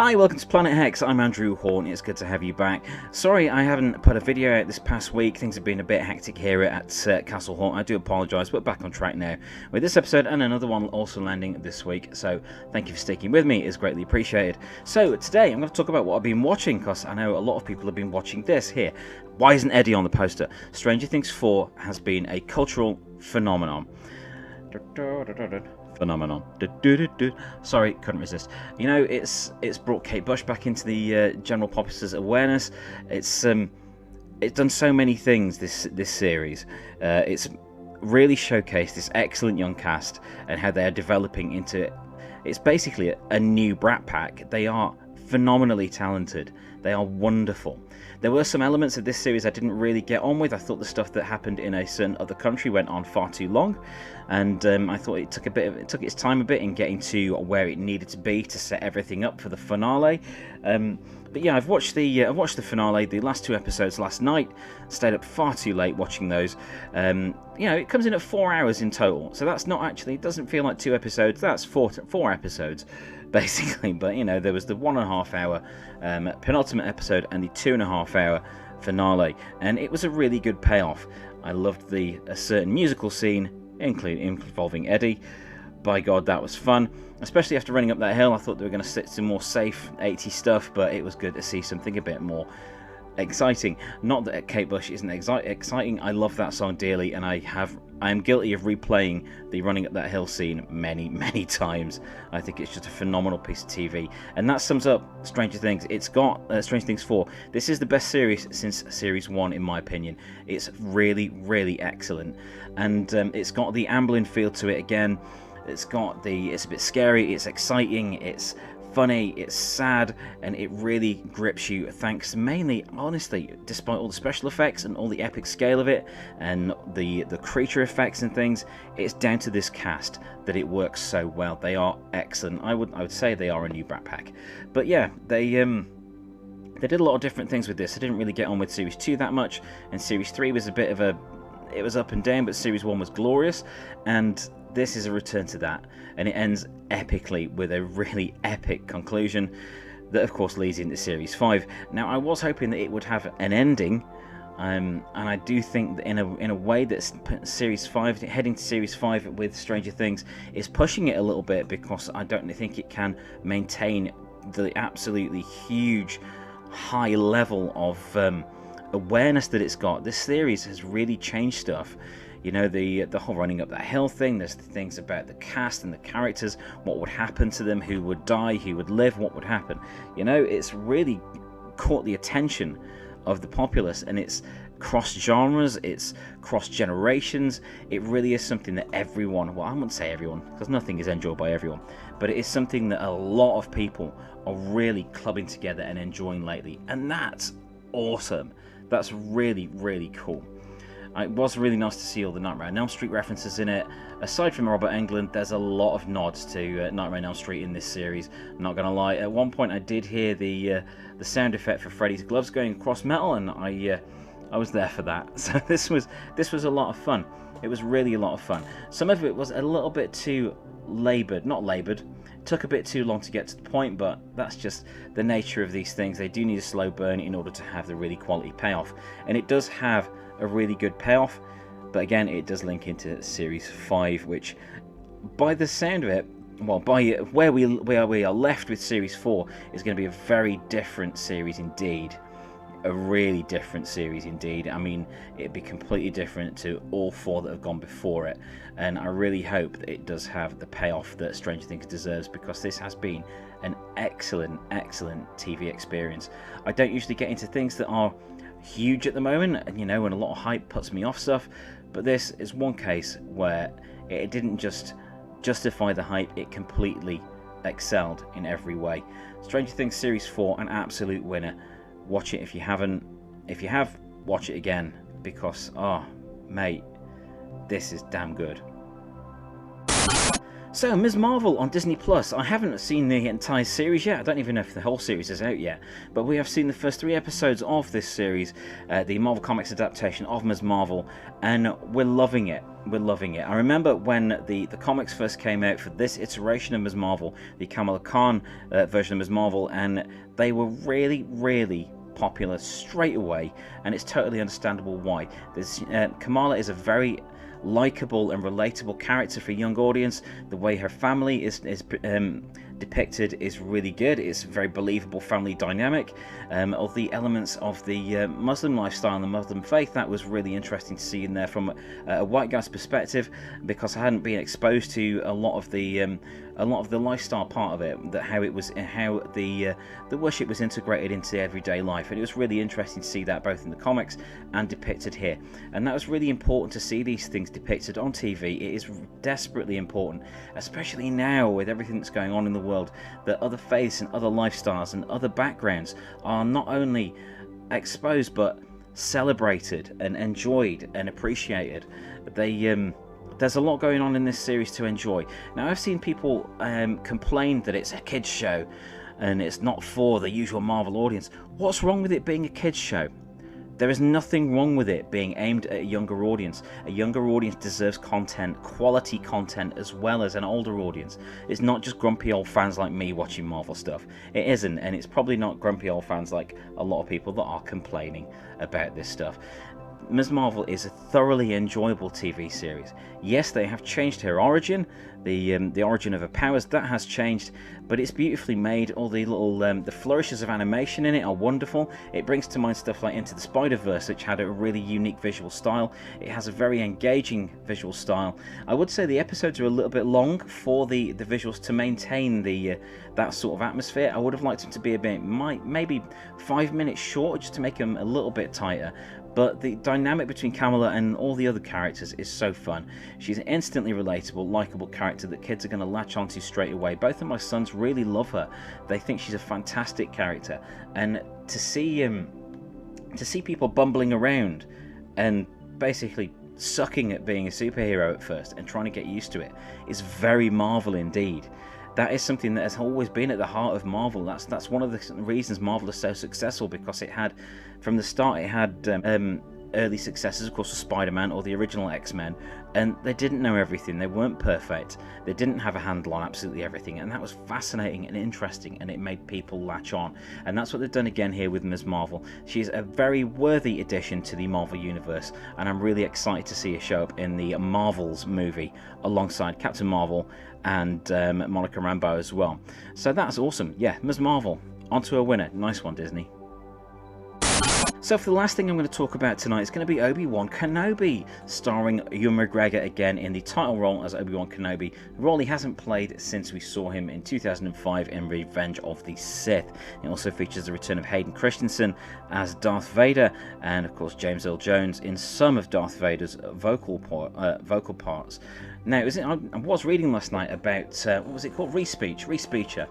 Hi, welcome to Planet Hex. I'm Andrew Hawnt. It's good to have you back. Sorry I haven't put a video out this past week. Things have been a bit hectic here at Castle Haunt. I do apologise, but back on track now with this episode and another one also landing this week. So thank you for sticking with me. It's greatly appreciated. So today I'm going to talk about what I've been watching, because I know a lot of people have been watching this here. Why isn't Eddie on the poster? Stranger Things 4 has been a cultural phenomenon. Sorry, couldn't resist. You know, it's brought Kate Bush back into the general populace's awareness. It's done so many things. This series, it's really showcased this excellent young cast and how they are developing into. It's basically a new Brat Pack. They are phenomenally talented. They are wonderful. There were some elements of this series I didn't really get on with. I thought the stuff that happened in a certain other country went on far too long, and I thought it took its time a bit in getting to where it needed to be to set everything up for the finale. But yeah, I've watched the finale, the last two episodes last night. Stayed up far too late watching those. You know, it comes in at 4 hours in total, so that's not actually. It doesn't feel like 2 episodes. That's four episodes, basically. But you know, there was the 1.5 hour penultimate episode and the 2.5 hour finale, and it was a really good payoff. I loved a certain musical scene, involving Eddie. By God, that was fun, especially after running up that hill. I thought they were going to stick to more safe 80s stuff, but it was good to see something a bit more exciting. Not that Kate Bush isn't exciting. I love that song dearly, and I am guilty of replaying the running up that hill scene many times. I think it's just a phenomenal piece of TV, and that sums up Stranger Things. It's got Stranger Things 4. This is the best series since Series 1, in my opinion. It's really excellent, and it's got the Amblin feel to it again. It's a bit scary, it's exciting, it's funny, it's sad, and it really grips you, thanks mainly, honestly, despite all the special effects and all the epic scale of it and the creature effects and things, it's down to this cast that it works so well. They are excellent. I would say they are a new Brat Pack. But yeah, they did a lot of different things with this. I didn't really get on with Series 2 that much, and Series 3 was a bit of it was up and down, but Series 1 was glorious, and this is a return to that, and it ends epically with a really epic conclusion that of course leads into Series 5. Now, I was hoping that it would have an ending, and I do think that in a way that Series 5, heading to Series 5 with Stranger Things, is pushing it a little bit, because I don't think it can maintain the absolutely huge high level of awareness that it's got. This series has really changed stuff. You know, the whole running up that hill thing, there's the things about the cast and the characters, what would happen to them, who would die, who would live, what would happen. You know, it's really caught the attention of the populace, and it's cross genres, it's cross generations. It really is something that everyone, well, I wouldn't say everyone, because nothing is enjoyed by everyone, but it is something that a lot of people are really clubbing together and enjoying lately, and that's awesome. That's really cool. It was really nice to see all the Nightmare on Elm Street references in it. Aside from Robert Englund, there's a lot of nods to Nightmare on Elm Street in this series. I'm not gonna lie. At one point, I did hear the sound effect for Freddy's gloves going across metal, and I was there for that. So this was a lot of fun. It was really a lot of fun. Some of it was a little bit too not laboured. It took a bit too long to get to the point, but that's just the nature of these things. They do need a slow burn in order to have the really quality payoff, and it does have a really good payoff. But again, it does link into Series 5, which, by the sound of it, well, by where we are left with Series 4, is going to be a very different series indeed. A really different series indeed. I mean, it'd be completely different to all 4 that have gone before it, and I really hope that it does have the payoff that Stranger Things deserves, because this has been an excellent TV experience. I don't usually get into things that are huge at the moment, and you know, when a lot of hype puts me off stuff, but this is one case where it didn't just justify the hype, it completely excelled in every way. Stranger Things Series 4, an absolute winner. Watch it if you haven't. If you have, watch it again, because, oh mate, this is damn good. So, Ms. Marvel on Disney Plus. I haven't seen the entire series yet. I don't even know if the whole series is out yet. But we have seen the first 3 episodes of this series, the Marvel Comics adaptation of Ms. Marvel, and we're loving it. We're loving it. I remember when the comics first came out for this iteration of Ms. Marvel, the Kamala Khan version of Ms. Marvel, and they were really, really popular straight away, and it's totally understandable why. Kamala is a very likable and relatable character for a young audience. The way her family is depicted is really good. It's a very believable family dynamic. All the elements of the Muslim lifestyle and the Muslim faith, that was really interesting to see in there from a white guy's perspective, because I hadn't been exposed to a lot of the lifestyle part of it, that how the worship was integrated into everyday life, and it was really interesting to see that both in the comics and depicted here. And that was really important to see these things depicted on TV. It is desperately important, especially now with everything that's going on in the world, that other faiths and other lifestyles and other backgrounds are not only exposed but celebrated and enjoyed and appreciated. There's a lot going on in this series to enjoy. Now, I've seen people complain that it's a kids show and it's not for the usual Marvel audience. What's wrong with it being a kids show? There is nothing wrong with it being aimed at a younger audience. A younger audience deserves content, quality content, as well as an older audience. It's not just grumpy old fans like me watching Marvel stuff. It isn't, and it's probably not grumpy old fans like a lot of people that are complaining about this stuff. Ms. Marvel is a thoroughly enjoyable TV series. Yes, they have changed her origin, the origin of her powers, that has changed, but it's beautifully made. All the little the flourishes of animation in it are wonderful. It brings to mind stuff like Into the Spider-Verse, which had a really unique visual style. It has a very engaging visual style. I would say the episodes are a little bit long for the visuals to maintain that sort of atmosphere. I would have liked them to be a bit, maybe 5 minutes short, just to make them a little bit tighter. But the dynamic between Kamala and all the other characters is so fun. She's an instantly relatable, likable character that kids are going to latch onto straight away. Both of my sons really love her. They think she's a fantastic character. And to see people bumbling around and basically sucking at being a superhero at first and trying to get used to it is very Marvel indeed. That is something that has always been at the heart of Marvel. That's one of the reasons Marvel is so successful, because it had, from the start, it had early successes, of course, with Spider-Man or the original X-Men, and they didn't know everything. They weren't perfect. They didn't have a handle on absolutely everything, and that was fascinating and interesting, and it made people latch on. And that's what they've done again here with Ms. Marvel. She's a very worthy addition to the Marvel Universe, and I'm really excited to see her show up in the Marvels movie alongside Captain Marvel and Monica Rambeau as well. So that's awesome. Yeah, Ms. Marvel, onto a winner. Nice one, Disney. So for the last thing I'm going to talk about tonight is going to be Obi-Wan Kenobi, starring Ewan McGregor again in the title role as Obi-Wan Kenobi, a role he hasn't played since we saw him in 2005 in Revenge of the Sith. It also features the return of Hayden Christensen as Darth Vader, and of course James Earl Jones in some of Darth Vader's vocal parts. Now, I was reading last night about, what was it called? Respeecher.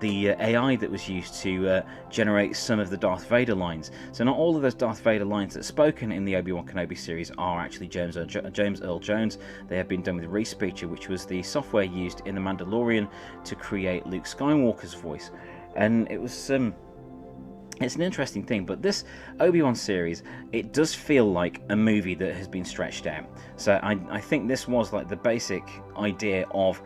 The AI that was used to generate some of the Darth Vader lines. So not all of those Darth Vader lines that are spoken in the Obi-Wan Kenobi series are actually James Earl Jones. They have been done with Respeecher, which was the software used in The Mandalorian to create Luke Skywalker's voice. And it was it's an interesting thing, but this Obi-Wan series, it does feel like a movie that has been stretched out. So I think this was like the basic idea of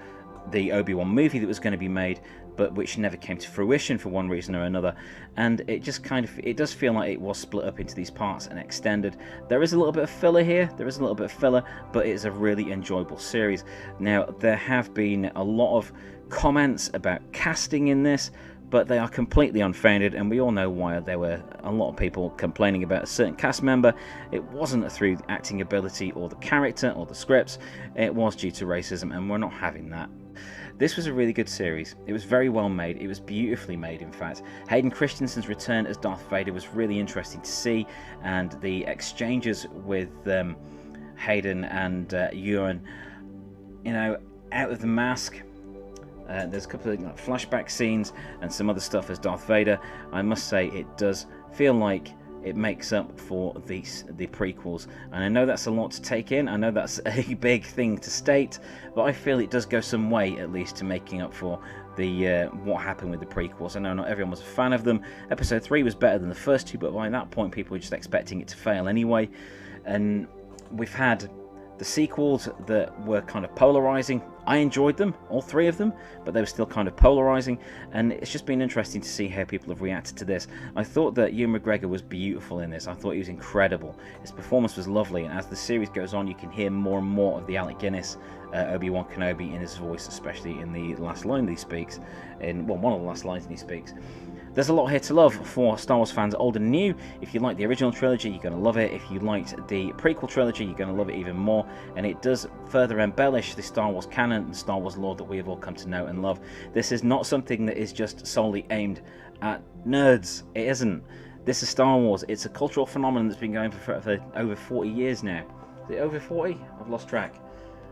the Obi-Wan movie that was going to be made, but which never came to fruition for one reason or another, and it just it does feel like it was split up into these parts and extended. There is a little bit of filler here, but it's a really enjoyable series. Now, there have been a lot of comments about casting in this, but they are completely unfounded, and we all know why. There were a lot of people complaining about a certain cast member. It wasn't through acting ability or the character or the scripts, it was due to racism, and we're not having that. This was a really good series. It was very well made. It was beautifully made, in fact. Hayden Christensen's return as Darth Vader was really interesting to see, and the exchanges with Hayden and Ewan, out of the mask. There's a couple of flashback scenes and some other stuff as Darth Vader. I must say, it does feel like it makes up for the prequels. And I know that's a lot to take in, I know that's a big thing to state, but I feel it does go some way at least to making up for the what happened with the prequels. I know not everyone was a fan of them. Episode 3 was better than the first two, but by that point people were just expecting it to fail anyway. And we've had the sequels that were kind of polarizing. I enjoyed them, all three of them, but they were still kind of polarizing, and it's just been interesting to see how people have reacted to this. I thought that Ewan McGregor was beautiful in this. I thought he was incredible. His performance was lovely, and as the series goes on, you can hear more and more of the Alec Guinness Obi-Wan Kenobi in his voice, especially in the last line that he speaks, one of the last lines that he speaks. There's a lot here to love for Star Wars fans old and new. If you like the original trilogy, you're going to love it. If you liked the prequel trilogy, you're going to love it even more. And it does further embellish the Star Wars canon and Star Wars lore that we have all come to know and love. This is not something that is just solely aimed at nerds. It isn't. This is Star Wars. It's a cultural phenomenon that's been going for over 40 years now. Is it over 40? I've lost track.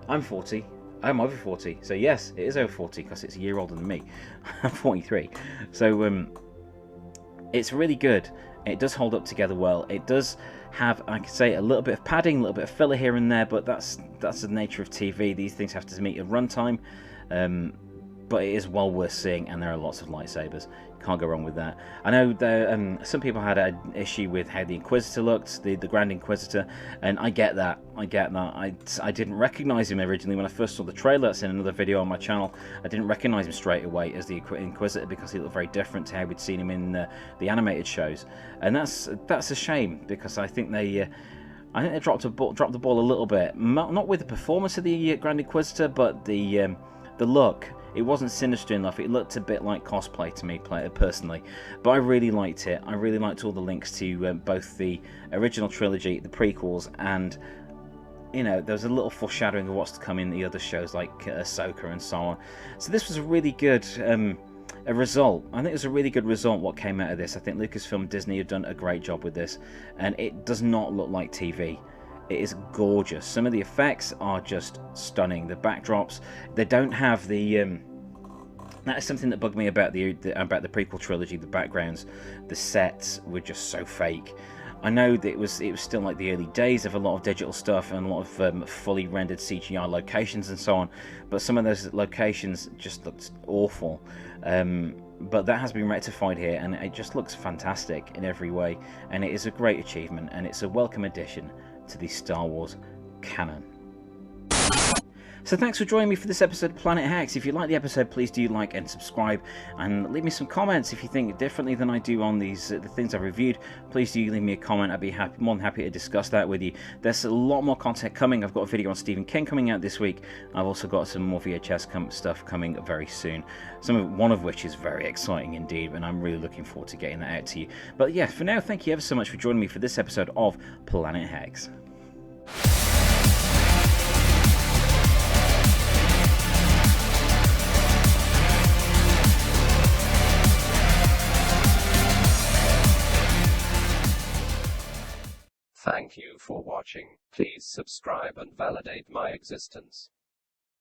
I'm 40. I'm over 40. So yes, it is over 40 because it's a year older than me. I'm 43. So it's really good. It does hold up together well. It does have, I could say, a little bit of padding, a little bit of filler here and there, but that's the nature of TV. These things have to meet a runtime, but it is well worth seeing, and there are lots of lightsabers. Can't go wrong with that. I know some people had an issue with how the Inquisitor looked, the Grand Inquisitor, and I get that. I didn't recognise him originally when I first saw the trailer. That's in another video on my channel. I didn't recognise him straight away as the Inquisitor because he looked very different to how we'd seen him in the animated shows, and that's a shame because I think they dropped the ball a little bit. Not with the performance of the Grand Inquisitor, but the look. It wasn't sinister enough. It looked a bit like cosplay to me, personally. But I really liked it. I really liked all the links to both the original trilogy, the prequels, and, you know, there was a little foreshadowing of what's to come in the other shows like Ahsoka and so on. So this was a really good a result. I think it was a really good result what came out of this. I think Lucasfilm and Disney have done a great job with this, and it does not look like TV. It is gorgeous. Some of the effects are just stunning. The backdrops, they don't have the that is something that bugged me about the prequel trilogy. The backgrounds, the sets were just so fake. I know that it was still like the early days of a lot of digital stuff and a lot of fully rendered CGI locations and so on, but some of those locations just looked awful. But that has been rectified here, and it just looks fantastic in every way, and it is a great achievement, and it's a welcome addition to the Star Wars canon. So thanks for joining me for this episode of Planet Hex. If you like the episode, please do like and subscribe, and leave me some comments if you think differently than I do on these the things I've reviewed. Please do leave me a comment. I'd be more than happy to discuss that with you. There's a lot more content coming. I've got a video on Stephen King coming out this week. I've also got some more VHS stuff coming very soon. One of which is very exciting indeed, and I'm really looking forward to getting that out to you. But yeah, for now, thank you ever so much for joining me for this episode of Planet Hex. Thank you for watching. Please subscribe and validate my existence.